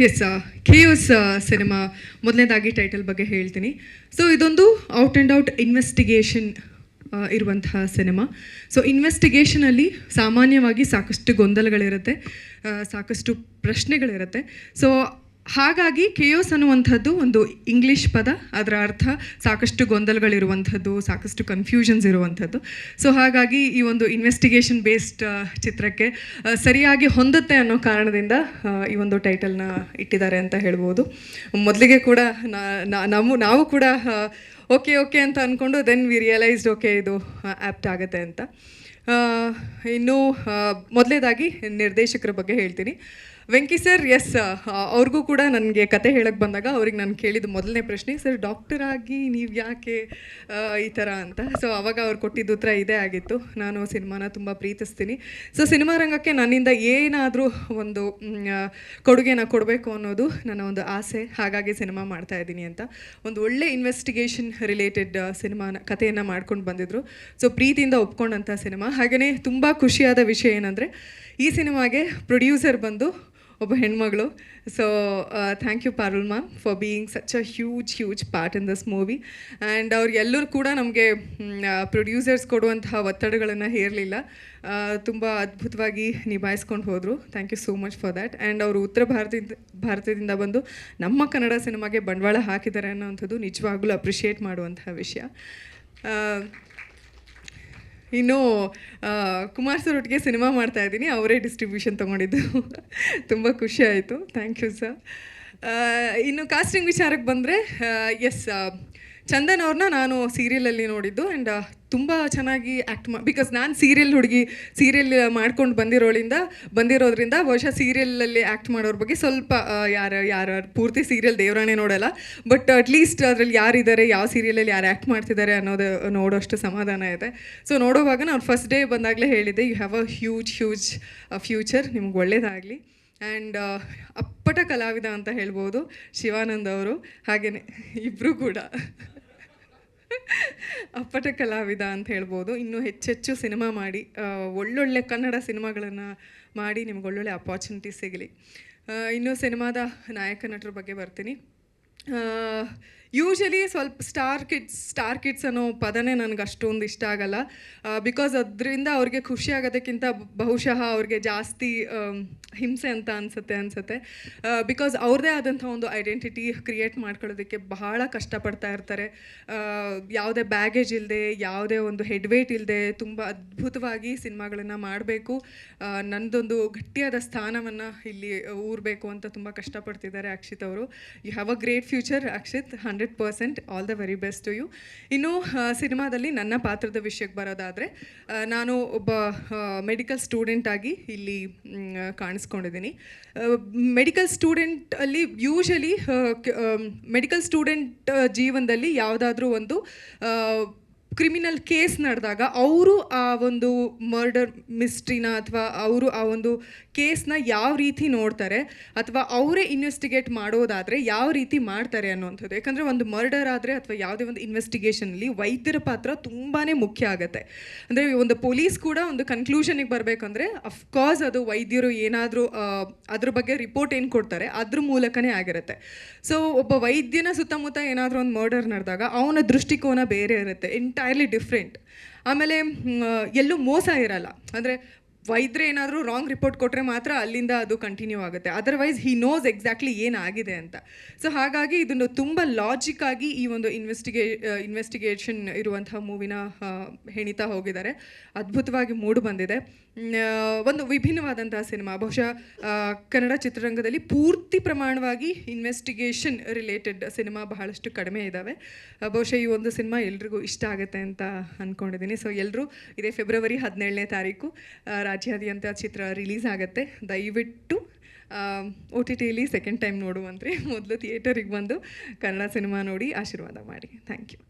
S ಕೇಯೋಸ್ cinema ಮೊದಲನೇದಾಗಿ title ಬಗ್ಗೆ ಹೇಳ್ತೀನಿ. ಸೊ ಇದೊಂದು ಔಟ್ ಆ್ಯಂಡ್ ಔಟ್ ಇನ್ವೆಸ್ಟಿಗೇಷನ್ ಇರುವಂತಹ ಸಿನಿಮಾ. ಸೊ ಇನ್ವೆಸ್ಟಿಗೇಷನಲ್ಲಿ ಸಾಮಾನ್ಯವಾಗಿ ಸಾಕಷ್ಟು ಗೊಂದಲಗಳಿರುತ್ತೆ, ಸಾಕಷ್ಟು ಪ್ರಶ್ನೆಗಳಿರುತ್ತೆ. ಸೊ ಹಾಗಾಗಿ ಕೇಯೋಸ್ ಅನ್ನುವಂಥದ್ದು ಒಂದು ಇಂಗ್ಲೀಷ್ ಪದ, ಅದರ ಅರ್ಥ ಸಾಕಷ್ಟು ಗೊಂದಲಗಳಿರುವಂಥದ್ದು, ಸಾಕಷ್ಟು ಕನ್ಫ್ಯೂಷನ್ಸ್ ಇರುವಂಥದ್ದು. ಸೊ ಹಾಗಾಗಿ ಈ ಒಂದು ಇನ್ವೆಸ್ಟಿಗೇಷನ್ ಬೇಸ್ಡ್ ಚಿತ್ರಕ್ಕೆ ಸರಿಯಾಗಿ ಹೊಂದುತ್ತೆ ಅನ್ನೋ ಕಾರಣದಿಂದ ಈ ಒಂದು ಟೈಟಲ್ನ ಇಟ್ಟಿದ್ದಾರೆ ಅಂತ ಹೇಳ್ಬೋದು. ಮೊದಲಿಗೆ ಕೂಡ ನಾವು ಕೂಡ ಓಕೆ ಅಂತ ಅಂದ್ಕೊಂಡು ದೆನ್ ವಿ ರಿಯಲೈಸ್ಡ್ ಓಕೆ ಇದು ಆ್ಯಪ್ಟ್ ಆಗುತ್ತೆ ಅಂತ. ಇನ್ನು ಮೊದಲನೇದಾಗಿ ನಿರ್ದೇಶಕರ ಬಗ್ಗೆ ಹೇಳ್ತೀನಿ. ವೆಂಕಿ ಸರ್, ಎಸ್, ಅವ್ರಿಗೂ ಕೂಡ ನನಗೆ ಕತೆ ಹೇಳಕ್ಕೆ ಬಂದಾಗ ಅವ್ರಿಗೆ ನಾನು ಕೇಳಿದ್ದು ಮೊದಲನೇ ಪ್ರಶ್ನೆ, ಸರ್ ಡಾಕ್ಟರ್ ಆಗಿ ನೀವು ಯಾಕೆ ಈ ಥರ ಅಂತ. ಸೊ ಅವಾಗ ಅವ್ರು ಕೊಟ್ಟಿದ್ದು ಉತ್ತರ ಇದೇ ಆಗಿತ್ತು, ನಾನು ಸಿನಿಮಾನ ತುಂಬ ಪ್ರೀತಿಸ್ತೀನಿ. ಸೊ ಸಿನಿಮಾ ರಂಗಕ್ಕೆ ನನ್ನಿಂದ ಏನಾದರೂ ಒಂದು ಕೊಡುಗೆನ ಕೊಡಬೇಕು ಅನ್ನೋದು ನನ್ನ ಒಂದು ಆಸೆ, ಹಾಗಾಗಿ ಸಿನಿಮಾ ಮಾಡ್ತಾ ಇದ್ದೀನಿ ಅಂತ. ಒಂದು ಒಳ್ಳೆ ಇನ್ವೆಸ್ಟಿಗೇಷನ್ ರಿಲೇಟೆಡ್ ಸಿನಿಮಾನ ಕಥೆಯನ್ನು ಮಾಡ್ಕೊಂಡು ಬಂದಿದ್ರು. ಸೊ ಪ್ರೀತಿಯಿಂದ ಒಪ್ಕೊಂಡಂಥ ಸಿನಿಮಾ. ಹಾಗೆಯೇ ತುಂಬ ಖುಷಿಯಾದ ವಿಷಯ ಏನಂದರೆ ಈ ಸಿನಿಮಾಗೆ ಪ್ರೊಡ್ಯೂಸರ್ ಬಂದು ಒಬ್ಬ ಹೆಣ್ಮಗಳು. So thank you Parul ma'am for being such a huge part in this movie. And ಅವ್ರಿಗೆಲ್ಲರೂ ಕೂಡ ನಮಗೆ ಪ್ರೊಡ್ಯೂಸರ್ಸ್ ಕೊಡುವಂತಹ ಒತ್ತಡಗಳನ್ನು ಹೇರಲಿಲ್ಲ, ತುಂಬ ಅದ್ಭುತವಾಗಿ ನಿಭಾಯಿಸ್ಕೊಂಡು ಹೋದರು. Thank you so much for that. And ಅವರು ಉತ್ತರ ಭಾರತದಿಂದ ಬಂದು ನಮ್ಮ ಕನ್ನಡ ಸಿನಿಮಾಗೆ ಬಂಡವಾಳ ಹಾಕಿದ್ದಾರೆ ಅನ್ನೋವಂಥದ್ದು ನಿಜವಾಗ್ಲೂ ಅಪ್ರಿಷಿಯೇಟ್ ಮಾಡುವಂತಹ ವಿಷಯ. ಇನ್ನು ಕುಮಾರ್ ಸರ್ ಒಟ್ಟಿಗೆ ಸಿನಿಮಾ ಮಾಡ್ತಾಯಿದ್ದೀನಿ, ಅವರೇ ಡಿಸ್ಟ್ರಿಬ್ಯೂಷನ್ ತೊಗೊಂಡಿದ್ದು. ತುಂಬ ಖುಷಿ ಆಯಿತು, ಥ್ಯಾಂಕ್ ಯು ಸರ್. ಇನ್ನು ಕಾಸ್ಟಿಂಗ್ ವಿಚಾರಕ್ಕೆ ಬಂದರೆ, ಎಸ್, ಚಂದನ್ ಅವ್ರನ್ನ ನಾನು ಸೀರಿಯಲಲ್ಲಿ ನೋಡಿದ್ದು. ಆ್ಯಂಡ್ ತುಂಬ ಚೆನ್ನಾಗಿ ಆ್ಯಕ್ಟ್ ಬಿಕಾಸ್ ನಾನು ಸೀರಿಯಲ್ ಮಾಡ್ಕೊಂಡು ಬಂದಿರೋದ್ರಿಂದ ಬಹುಶಃ ಸೀರಿಯಲಲ್ಲಿ ಆ್ಯಕ್ಟ್ ಮಾಡೋರ ಬಗ್ಗೆ ಸ್ವಲ್ಪ ಯಾರು ಪೂರ್ತಿ ಸೀರಿಯಲ್ ದೇವರಾಣೆ ನೋಡೋಲ್ಲ, ಬಟ್ ಅಟ್ಲೀಸ್ಟ್ ಅದರಲ್ಲಿ ಯಾರಿದ್ದಾರೆ, ಯಾವ ಸೀರಿಯಲಲ್ಲಿ ಯಾರು ಆ್ಯಕ್ಟ್ ಮಾಡ್ತಿದ್ದಾರೆ ಅನ್ನೋದು ನೋಡೋಷ್ಟು ಸಮಾಧಾನ ಇದೆ. ಸೊ ನೋಡೋವಾಗ ನಾನು ಫಸ್ಟ್ ಡೇ ಬಂದಾಗಲೇ ಹೇಳಿದ್ದೆ, you have a huge future, ನಿಮ್ಗೆ ಒಳ್ಳೇದಾಗಲಿ. ಆ್ಯಂಡ್ ಅಪ್ಪಟ ಕಲಾವಿದ ಅಂತ ಹೇಳ್ಬೋದು ಶಿವಾನಂದ್ ಅವರು, ಹಾಗೆಯೇ ಇಬ್ಬರು ಕೂಡ ಅಪ್ಪಟ ಕಲಾವಿದ ಅಂತ ಹೇಳ್ಬೋದು. ಇನ್ನೂ ಹೆಚ್ಚೆಚ್ಚು ಸಿನಿಮಾ ಮಾಡಿ ಒಳ್ಳೊಳ್ಳೆ ಕನ್ನಡ ಸಿನಿಮಾಗಳನ್ನು ಮಾಡಿ ನಿಮ್ಗೆ ಒಳ್ಳೊಳ್ಳೆ ಅಪಾರ್ಚುನಿಟಿ ಸಿಗಲಿ. ಇನ್ನು ಸಿನಿಮಾದ ನಾಯಕ ನಟರ ಬಗ್ಗೆ ಬರ್ತೀನಿ. ಯೂಶಲಿ ಸ್ವಲ್ಪ ಸ್ಟಾರ್ ಕಿಡ್ಸ್ ಅನ್ನೋ ಪದನೇ ನನಗೆ ಅಷ್ಟೊಂದು ಇಷ್ಟ ಆಗಲ್ಲ, ಬಿಕಾಸ್ ಅದರಿಂದ ಅವ್ರಿಗೆ ಖುಷಿ ಆಗೋದಕ್ಕಿಂತ ಬಹುಶಃ ಅವ್ರಿಗೆ ಜಾಸ್ತಿ ಹಿಂಸೆ ಅಂತ ಅನಿಸುತ್ತೆ. ಬಿಕಾಸ್ ಅವ್ರದ್ದೇ ಆದಂಥ ಒಂದು ಐಡೆಂಟಿಟಿ ಕ್ರಿಯೇಟ್ ಮಾಡ್ಕೊಳ್ಳೋದಕ್ಕೆ ಬಹಳ ಕಷ್ಟಪಡ್ತಾ ಇರ್ತಾರೆ. ಯಾವುದೇ ಬ್ಯಾಗೇಜ್ ಇಲ್ಲದೆ, ಯಾವುದೇ ಒಂದು ಹೆಡ್ ವೇಟ್ ಇಲ್ಲದೆ ತುಂಬ ಅದ್ಭುತವಾಗಿ ಸಿನಿಮಾಗಳನ್ನು ಮಾಡಬೇಕು, ನನ್ನದೊಂದು ಗಟ್ಟಿಯಾದ ಸ್ಥಾನವನ್ನು ಇಲ್ಲಿ ಊರಬೇಕು ಅಂತ ತುಂಬ ಕಷ್ಟಪಡ್ತಿದ್ದಾರೆ ಅಕ್ಷಿತ್ ಅವರು. You have a great future Akshit, 100%, all the very best to you. ಇನ್ನು ಸಿನಿಮಾದಲ್ಲಿ ನನ್ನ ಪಾತ್ರದ ವಿಷಯಕ್ಕೆ ಬರೋದಾದರೆ, ನಾನು ಒಬ್ಬ ಮೆಡಿಕಲ್ ಸ್ಟೂಡೆಂಟಾಗಿ ಇಲ್ಲಿ ಕಾಣಿಸ್ಕೊಂಡಿದ್ದೀನಿ. ಮೆಡಿಕಲ್ ಸ್ಟೂಡೆಂಟಲ್ಲಿ ಯೂಶಲಿ ಮೆಡಿಕಲ್ ಸ್ಟೂಡೆಂಟ್ ಜೀವನದಲ್ಲಿ ಯಾವುದಾದ್ರೂ ಒಂದು ಕ್ರಿಮಿನಲ್ ಕೇಸ್ ನಡೆದಾಗ ಅವರು ಆ ಒಂದು ಮರ್ಡರ್ ಮಿಸ್ಟ್ರಿನ ಅಥವಾ ಅವರು ಆ ಒಂದು ಕೇಸ್ನ ಯಾವ ರೀತಿ ನೋಡ್ತಾರೆ, ಅಥವಾ ಅವರೇ ಇನ್ವೆಸ್ಟಿಗೇಟ್ ಮಾಡೋದಾದರೆ ಯಾವ ರೀತಿ ಮಾಡ್ತಾರೆ ಅನ್ನೋವಂಥದ್ದು. ಯಾಕಂದರೆ ಒಂದು ಮರ್ಡರ್ ಆದರೆ ಅಥವಾ ಯಾವುದೇ ಒಂದು ಇನ್ವೆಸ್ಟಿಗೇಷನಲ್ಲಿ ವೈದ್ಯರ ಪಾತ್ರ ತುಂಬಾ ಮುಖ್ಯ ಆಗುತ್ತೆ. ಅಂದರೆ ಒಂದು ಪೊಲೀಸ್ ಕೂಡ ಒಂದು ಕನ್ಕ್ಲೂಷನಿಗೆ ಬರಬೇಕಂದ್ರೆ ಅಫ್ಕೋರ್ಸ್ ಅದು ವೈದ್ಯರು ಏನಾದರೂ ಅದ್ರ ಬಗ್ಗೆ ರಿಪೋರ್ಟ್ ಏನು ಕೊಡ್ತಾರೆ ಅದ್ರ ಮೂಲಕನೇ ಆಗಿರುತ್ತೆ. ಸೊ ಒಬ್ಬ ವೈದ್ಯನ ಸುತ್ತಮುತ್ತ ಏನಾದರೂ ಒಂದು ಮರ್ಡರ್ ನಡೆದಾಗ ಅವನ ದೃಷ್ಟಿಕೋನ ಬೇರೆ ಇರುತ್ತೆ, ಎಂಟೈರ್ಲಿ ಡಿಫ್ರೆಂಟ್. ಆಮೇಲೆ ಎಲ್ಲೂ ಮೋಸ ಇರಲ್ಲ, ಅಂದರೆ ವೈದ್ಯರು ಏನಾದರೂ ರಾಂಗ್ ರಿಪೋರ್ಟ್ ಕೊಟ್ಟರೆ ಮಾತ್ರ ಅಲ್ಲಿಂದ ಅದು ಕಂಟಿನ್ಯೂ ಆಗುತ್ತೆ, ಅದರ್ವೈಸ್ ಹಿ ನೋಸ್ ಎಕ್ಸಾಕ್ಟ್ಲಿ ಏನಾಗಿದೆ ಅಂತ. ಸೊ ಹಾಗಾಗಿ ಇದನ್ನು ತುಂಬ ಲಾಜಿಕ್ಕಾಗಿ ಈ ಒಂದು ಇನ್ವೆಸ್ಟಿಗೇಷನ್ ಇರುವಂಥ ಮೂವಿನ ಹೆಣಿತಾ ಹೋಗಿದ್ದಾರೆ. ಅದ್ಭುತವಾಗಿ ಮೂಡಿ ಬಂದಿದೆ. ಒಂದು ವಿಭಿನ್ನವಾದಂತಹ ಸಿನಿಮಾ. ಬಹುಶಃ ಕನ್ನಡ ಚಿತ್ರರಂಗದಲ್ಲಿ ಪೂರ್ತಿ ಪ್ರಮಾಣವಾಗಿ ಇನ್ವೆಸ್ಟಿಗೇಷನ್ ರಿಲೇಟೆಡ್ ಸಿನಿಮಾ ಬಹಳಷ್ಟು ಕಡಿಮೆ ಇದ್ದಾವೆ. ಬಹುಶಃ ಈ ಒಂದು ಸಿನಿಮಾ ಎಲ್ರಿಗೂ ಇಷ್ಟ ಆಗುತ್ತೆ ಅಂತ ಅಂದ್ಕೊಂಡಿದ್ದೀನಿ. ಸೊ ಎಲ್ಲರೂ ಇದೇ ಫೆಬ್ರವರಿ 17ನೇ ತಾರೀಕು ರಾಜ್ಯಾದ್ಯಂತ ಚಿತ್ರ ರಿಲೀಸ್ ಆಗುತ್ತೆ. ದಯವಿಟ್ಟು OTTಯಲ್ಲಿ ಸೆಕೆಂಡ್ ಟೈಮ್ ನೋಡುವಂದರೆ ಮೊದಲು ಥಿಯೇಟರಿಗೆ ಬಂದು ಕನ್ನಡ ಸಿನಿಮಾ ನೋಡಿ ಆಶೀರ್ವಾದ ಮಾಡಿ. Thank you.